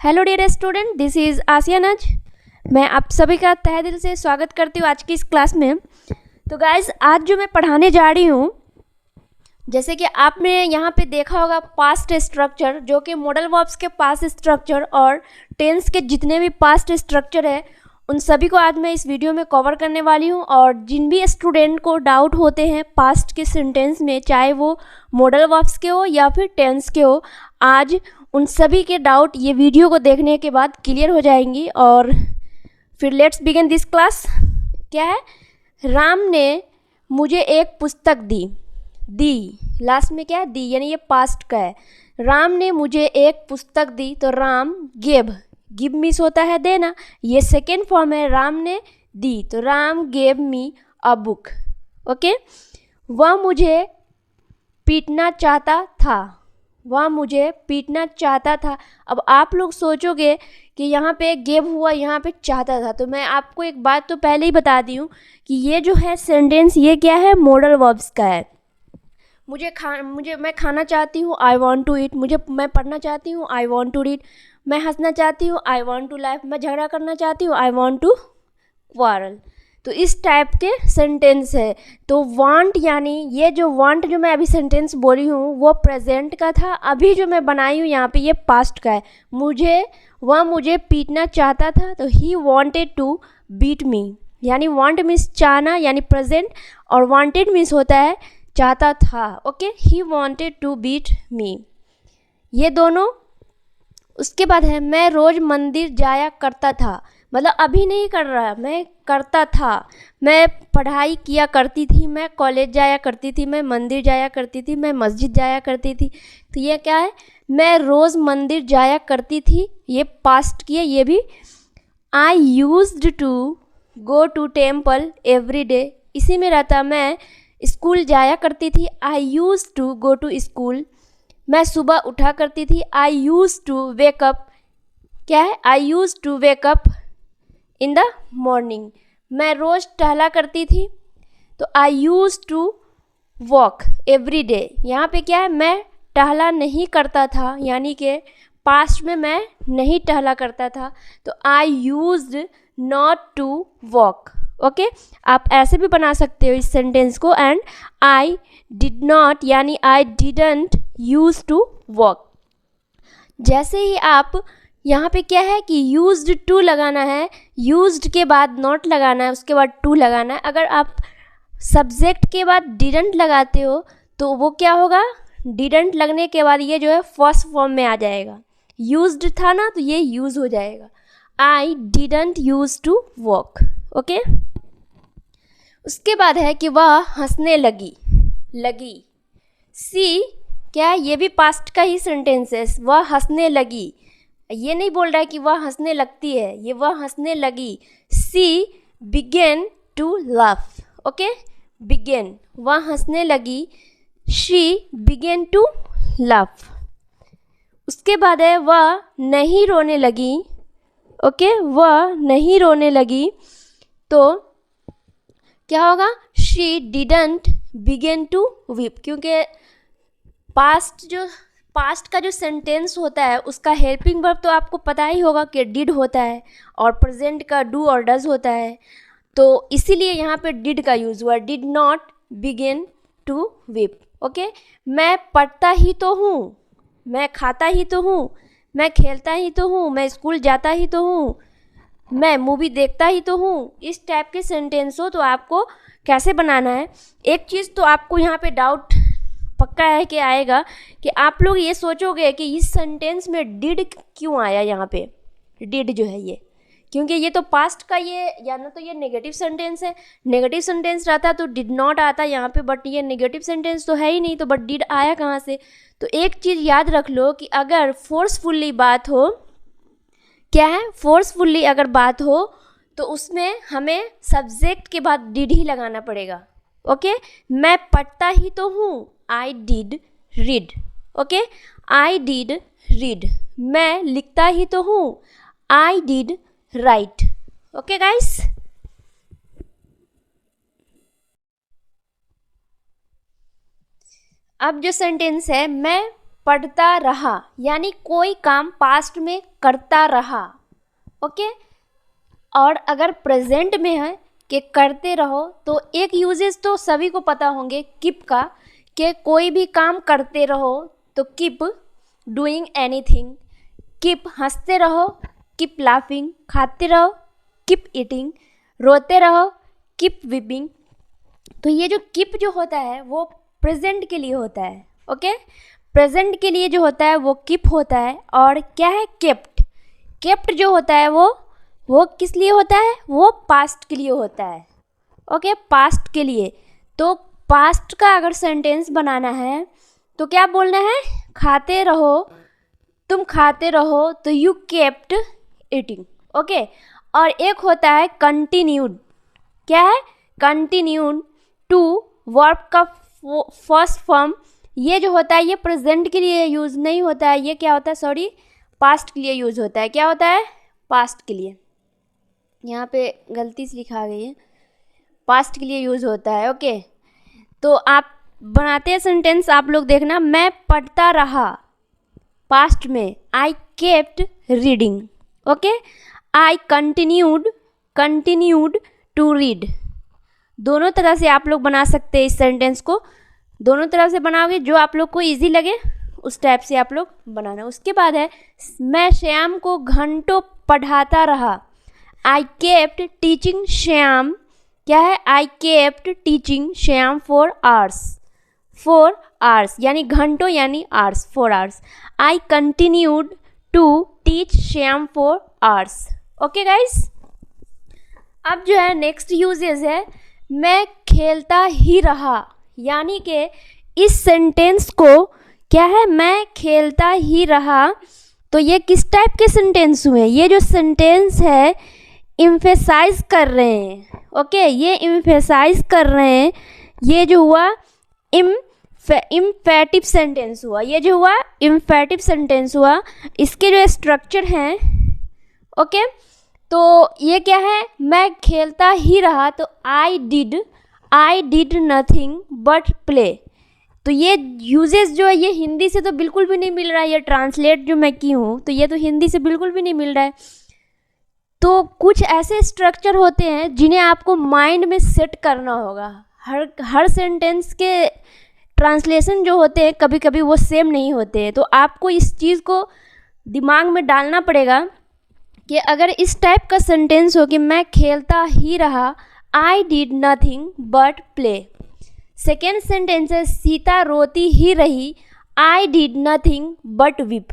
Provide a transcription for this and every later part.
Hello dear student, this is Asiya Naz. मैं आप सभी का तहे दिल से स्वागत करती हूँ आज की इस क्लास में। तो गाइज, आज जो मैं पढ़ाने जा रही हूँ, जैसे कि आपने यहाँ पे देखा होगा पास्ट स्ट्रक्चर, जो कि मॉडल वर्ब्स के पास्ट स्ट्रक्चर और टेंस के जितने भी पास्ट स्ट्रक्चर है उन सभी को आज मैं इस वीडियो में कवर करने वाली हूँ। और जिन भी स्टूडेंट को डाउट होते हैं पास्ट के सेंटेंस में, चाहे वो मॉडल वर्ब्स के हो या फिर टेंस के हो, आज उन सभी के डाउट ये वीडियो को देखने के बाद क्लियर हो जाएंगी। और फिर लेट्स बिगिन दिस क्लास। क्या है? राम ने मुझे एक पुस्तक दी लास्ट में क्या है? दी, यानी ये पास्ट का है। राम ने मुझे एक पुस्तक दी, तो राम गिव मिस होता है देना, ये सेकेंड फॉर्म है। राम ने दी, तो Ram gave me a book. Okay. वह मुझे पीटना चाहता था। अब आप लोग सोचोगे कि यहाँ पे गेव हुआ, यहाँ पे चाहता था, तो मैं आपको एक बात तो पहले ही बता दी हूँ कि ये जो है सेंटेंस, ये क्या है? मॉडल वर्ब्स का है। मैं खाना चाहती हूँ, आई वॉन्ट टू ईट। मैं पढ़ना चाहती हूँ, आई वॉन्ट टू रीड। मैं हंसना चाहती हूँ, आई वॉन्ट टू लाइफ। मैं झगड़ा करना चाहती हूँ, आई वॉन्ट टू क्वारल। तो इस टाइप के सेंटेंस है। तो वांट, यानी ये जो वांट जो मैं अभी सेंटेंस बोली हूँ वो प्रेजेंट का था, अभी जो मैं बनाई हूँ यहाँ पे ये पास्ट का है। वह मुझे पीटना चाहता था, तो he wanted to beat me, यानी वांट मीन्स चाहना यानी प्रेजेंट, और वांटेड मीन्स होता है चाहता था। Okay, he wanted to beat me, ये दोनों। उसके बाद है मैं रोज़ मंदिर जाया करता था, मतलब अभी नहीं कर रहा, मैं करता था। मैं पढ़ाई किया करती थी, मैं कॉलेज जाया करती थी, मैं मंदिर जाया करती थी, मैं मस्जिद जाया करती थी। तो ये क्या है? मैं रोज़ मंदिर जाया करती थी, ये पास्ट की है। ये भी I used to go to temple every day, इसी में रहता। मैं स्कूल जाया करती थी, I used to go to school. मैं सुबह उठा करती थी, I used to wake up. क्या है? I used to wake up in the morning. मैं रोज़ टहला करती थी, तो I use to walk every day. यहाँ पे क्या है? मैं टहला नहीं करता था, यानी कि पास्ट में मैं नहीं टहला करता था, तो I used not to walk. Okay, आप ऐसे भी बना सकते हो इस सेंटेंस को। एंड आई डिड नॉट, यानी I didn't use to walk. जैसे ही आप यहाँ पे क्या है कि यूज्ड टू लगाना है, यूज्ड के बाद नॉट लगाना है, उसके बाद टू लगाना है। अगर आप सब्जेक्ट के बाद डिडंट लगाते हो तो वो क्या होगा? डिडंट लगने के बाद ये जो है फर्स्ट फॉर्म में आ जाएगा। यूज्ड था ना, तो ये यूज हो जाएगा। I didn't use to walk. Okay. उसके बाद है कि वह हंसने लगी। सी क्या है? ये भी पास्ट का ही सेंटेंस है। वह हंसने लगी, ये नहीं बोल रहा है कि वह हंसने लगती है, ये वह हंसने लगी। She began to laugh. Okay, began, वह हंसने लगी। She began to laugh. उसके बाद है वह नहीं रोने लगी। ओके, वह नहीं रोने लगी, तो क्या होगा? She didn't begin to weep, क्योंकि पास्ट का जो सेंटेंस होता है उसका हेल्पिंग वर्ब तो आपको पता ही होगा कि डिड होता है, और प्रेजेंट का डू और डज होता है। तो इसीलिए यहाँ पे डिड का यूज़ हुआ, did not begin to weep. Okay. मैं पढ़ता ही तो हूँ, मैं खाता ही तो हूँ, मैं खेलता ही तो हूँ, मैं स्कूल जाता ही तो हूँ, मैं मूवी देखता ही तो हूँ। इस टाइप के सेंटेंस हो तो आपको कैसे बनाना है? एक चीज़ तो आपको यहाँ पे डाउट पक्का है कि आएगा, कि आप लोग ये सोचोगे कि इस सेंटेंस में डिड क्यों आया यहाँ पे? डिड जो है ये, क्योंकि ये तो पास्ट का, ये या ना तो ये नेगेटिव सेंटेंस है। नेगेटिव सेंटेंस रहता तो डिड नॉट आता यहाँ पे, बट ये नेगेटिव सेंटेंस तो है ही नहीं, तो बट डिड आया कहाँ से? तो एक चीज़ याद रख लो कि अगर फोर्सफुली बात हो, क्या है? फोर्सफुली अगर बात हो तो उसमें हमें सब्जेक्ट के बाद डिड ही लगाना पड़ेगा। ओके। मैं पढ़ता ही तो हूँ, I did read. Okay, I did read. मैं लिखता ही तो हूँ, I did right. Okay guys, अब जो सेंटेंस है मैं पढ़ता रहा, यानी कोई काम पास्ट में करता रहा। ओके, और अगर प्रेजेंट में है कि करते रहो, तो एक यूजेस तो सभी को पता होंगे कीप का, कि कोई भी काम करते रहो तो कीप डूइंग एनीथिंग, कीप हंसते रहो, कीप लाफिंग, खाते रहो, कीप ईटिंग, रोते रहो, कीप वीपिंग। तो ये जो कीप जो होता है वो प्रेजेंट के लिए होता है। ओके, प्रेजेंट के लिए जो होता है वो कीप होता है। और क्या है केप्ट, केप्ट जो होता है वो किस लिए होता है, वो पास्ट के लिए होता है। ओके, पास्ट के लिए। तो पास्ट का अगर सेंटेंस बनाना है तो क्या बोलना है, खाते रहो, तुम खाते रहो, तो यू केप्ट ईटिंग। ओके, और एक होता है कंटिन्यूड, क्या है कंटिन्यूड टू, वर्ब का फर्स्ट फॉर्म। ये जो होता है ये प्रेजेंट के लिए यूज़ नहीं होता है, ये क्या होता है, सॉरी, पास्ट के लिए यूज़ होता है। क्या होता है, पास्ट के लिए, यहाँ पे गलती से लिखा गई है, पास्ट के लिए यूज़ होता है। ओके, तो आप बनाते हैं सेंटेंस, आप लोग देखना, मैं पढ़ता रहा, पास्ट में I kept reading. Okay, I continued to read. दोनों तरह से आप लोग बना सकते हैं इस सेंटेंस को, दोनों तरह से बनाओगे, जो आप लोग को इजी लगे उस टाइप से आप लोग बनाना। उसके बाद है, मैं श्याम को घंटों पढ़ाता रहा, आई केप्ट टीचिंग श्याम, क्या है, I kept teaching Shyam for hours, यानी घंटों यानी hours, 4 hours. I continued to teach Shyam for hours. Okay guys, अब जो है नेक्स्ट यूजेस है, मैं खेलता ही रहा, यानी कि इस सेंटेंस को क्या है, मैं खेलता ही रहा, तो ये किस टाइप के सेंटेंस हुए, ये जो सेंटेंस है इम्फेसाइज कर रहे हैं। ओके, ये इम्फेसाइज कर रहे हैं, ये जो हुआ इम्फेटिव सेंटेंस हुआ, ये जो हुआ इम्फेटिव सेंटेंस हुआ। इसके जो स्ट्रक्चर हैं, ओके, तो ये क्या है, मैं खेलता ही रहा, तो I did nothing but play. तो ये यूजेस जो है ये हिंदी से तो बिल्कुल भी नहीं मिल रहा है, ये ट्रांसलेट जो मैं की हूँ तो ये तो हिंदी से बिल्कुल भी नहीं मिल रहा है। तो कुछ ऐसे स्ट्रक्चर होते हैं जिन्हें आपको माइंड में सेट करना होगा। हर सेंटेंस के ट्रांसलेशन जो होते हैं कभी कभी वो सेम नहीं होते हैं, तो आपको इस चीज़ को दिमाग में डालना पड़ेगा कि अगर इस टाइप का सेंटेंस हो कि मैं खेलता ही रहा, I did nothing but play. Second sentence है, सीता रोती ही रही, I did nothing but weep.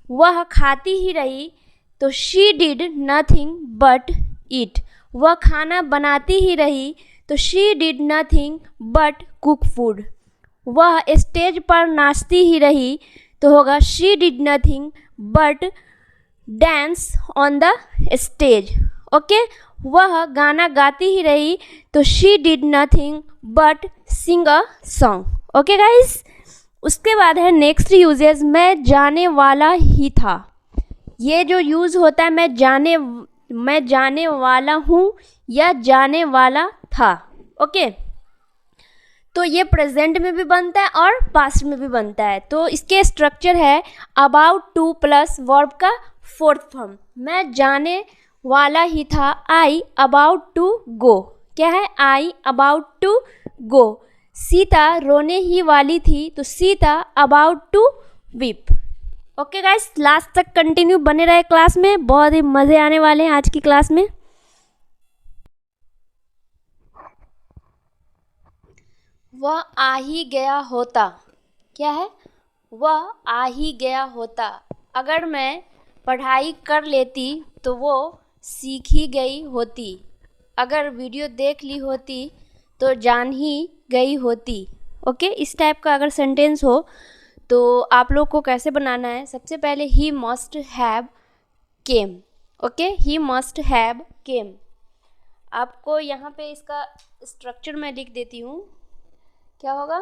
वह खाती ही रही, तो शी डिड नथिंग बट ईट। वह खाना बनाती ही रही, तो she did nothing but cook food. वह स्टेज पर नाचती ही रही, तो होगा she did nothing but dance on the stage. Okay, वह गाना गाती ही रही, तो she did nothing but Singh a song. Okay guys, उसके बाद है नेक्स्ट यूजेस, मैं जाने वाला ही था। ये जो यूज़ होता है मैं जाने वाला हूँ या जाने वाला था। ओके, तो ये प्रेजेंट में भी बनता है और पास्ट में भी बनता है। तो इसके स्ट्रक्चर है अबाउट टू प्लस वर्ब का फोर्थ फॉर्म। मैं जाने वाला ही था, आई अबाउट टू गो, क्या है, I about to go. Sita रोने ही वाली थी, तो Sita about to weep. Okay guys, last तक कंटिन्यू बने रहे क्लास में, बहुत ही मज़े आने वाले हैं आज की क्लास में। वह आ ही गया होता, क्या है, वह आ ही गया होता। अगर मैं पढ़ाई कर लेती तो वो सीख ही गई होती। अगर वीडियो देख ली होती तो जान ही गई होती। ओके, इस टाइप का अगर सेंटेंस हो तो आप लोग को कैसे बनाना है, सबसे पहले he must have came. Okay, he must have came. आपको यहाँ पे इसका स्ट्रक्चर मैं लिख देती हूँ, क्या होगा,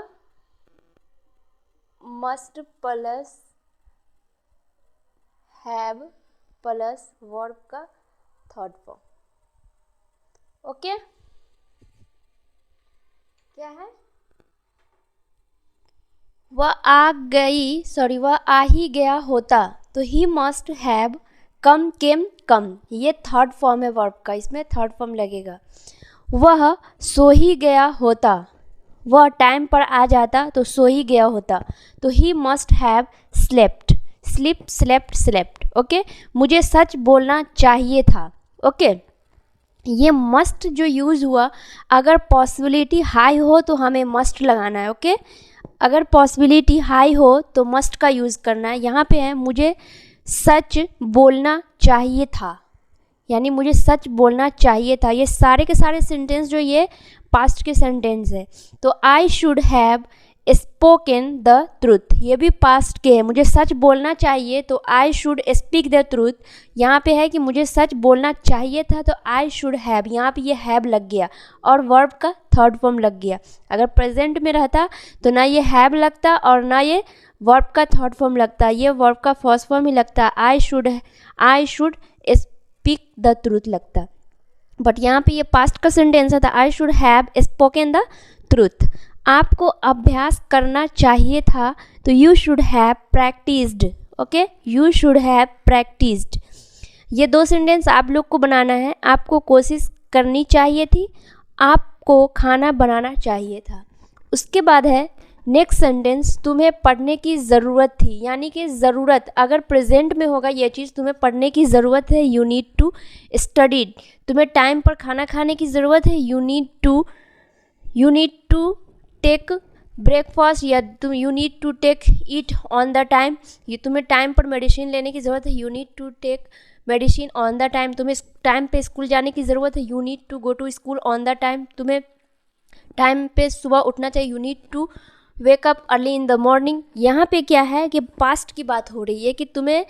must plus have plus verb का थर्ड फॉर्म। ओके, क्या है, वह आ ही गया होता, तो ही मस्ट हैव कम केम कम, ये थर्ड फॉर्म है वर्ब का, इसमें थर्ड फॉर्म लगेगा। वह सो ही गया होता, वह टाइम पर आ जाता तो सो ही गया होता, तो he must have slept, slip slept slept. Okay, मुझे सच बोलना चाहिए था। ओके, ये मस्ट जो यूज़ हुआ, अगर पॉसिबिलिटी हाई हो तो हमें मस्ट लगाना है। ओके, अगर पॉसिबिलिटी हाई हो तो मस्ट का यूज़ करना है। यहाँ पे है मुझे सच बोलना चाहिए था, यानी मुझे सच बोलना चाहिए था। ये सारे के सारे सेंटेंस जो ये पास्ट के सेंटेंस है। तो I should have spoken the truth, ये भी पास्ट के है। मुझे सच बोलना चाहिए तो I should speak the truth. यहाँ पे है कि मुझे सच बोलना चाहिए था तो आई शुड हैव, यहाँ पे ये हैव लग गया और वर्ब का थर्ड फॉर्म लग गया। अगर प्रेजेंट में रहता तो ना ये हैव लगता और ना ये वर्ब का थर्ड फॉर्म लगता, ये वर्ब का फर्स्ट फॉर्म ही लगता, I should speak the truth लगता। बट यहाँ पे ये पास्ट का सेंटेंस था, I should have spoken the truth. आपको अभ्यास करना चाहिए था तो you should have practised. Okay, you should have practised. ये दो सेंटेंस आप लोग को बनाना है। आपको कोशिश करनी चाहिए थी, आपको खाना बनाना चाहिए था। उसके बाद है नेक्स्ट सेंटेंस, तुम्हें पढ़ने की ज़रूरत थी, यानी कि ज़रूरत अगर प्रेजेंट में होगा ये चीज़, तुम्हें पढ़ने की ज़रूरत है, यू नीड टू स्टडी। तुम्हें टाइम पर खाना खाने की ज़रूरत है, you need to take breakfast, या you need to take eat on the time. ये तुम्हें टाइम पर मेडिसिन लेने की ज़रूरत है, you need to take medicine on the time. तुम्हें टाइम पे स्कूल जाने की ज़रूरत है, you need to go to school on the time. तुम्हें टाइम पे सुबह उठना चाहिए, you need to wake up early in the morning. यहाँ पे क्या है कि पास्ट की बात हो रही है कि तुम्हें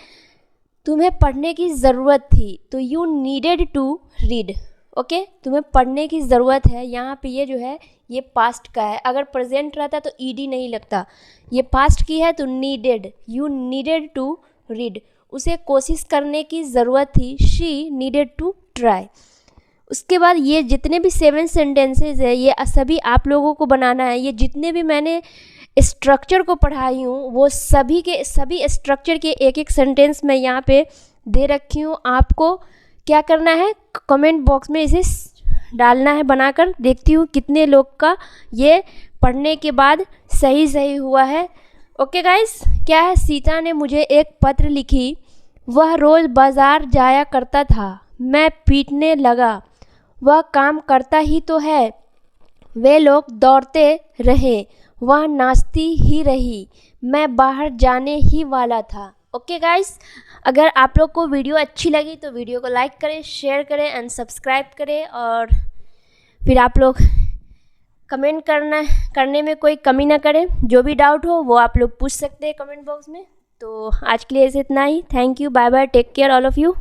पढ़ने की ज़रूरत थी, तो you needed to read. Okay, तुम्हें पढ़ने की ज़रूरत है, यहाँ पे ये जो है ये पास्ट का है। अगर प्रेजेंट रहता तो ईडी नहीं लगता, ये पास्ट की है तो needed, you needed to read. उसे कोशिश करने की ज़रूरत थी, शी नीडेड टू ट्राई। उसके बाद ये जितने भी 7 सेंटेंसेस है ये सभी आप लोगों को बनाना है। ये जितने भी मैंने स्ट्रक्चर को पढ़ाई हूँ वो सभी के सभी स्ट्रक्चर के एक एक सेंटेंस मैं यहाँ पे दे रखी हूँ। आपको क्या करना है, कमेंट बॉक्स में इसे डालना है बनाकर। देखती हूँ कितने लोग का ये पढ़ने के बाद सही हुआ है। ओके गाइस, क्या है, सीता ने मुझे एक पत्र लिखी, वह रोज़ बाज़ार जाया करता था, मैं पीटने लगा, वह काम करता ही तो है, वे लोग दौड़ते रहे, वह नाचती ही रही, मैं बाहर जाने ही वाला था। ओके गाइस, अगर आप लोग को वीडियो अच्छी लगी तो वीडियो को लाइक करें, शेयर करें एंड सब्सक्राइब करें। और फिर आप लोग कमेंट करने में कोई कमी ना करें। जो भी डाउट हो वो आप लोग पूछ सकते हैं कमेंट बॉक्स में। तो आज के लिए इतना ही। Thank you, bye bye, take care all of you.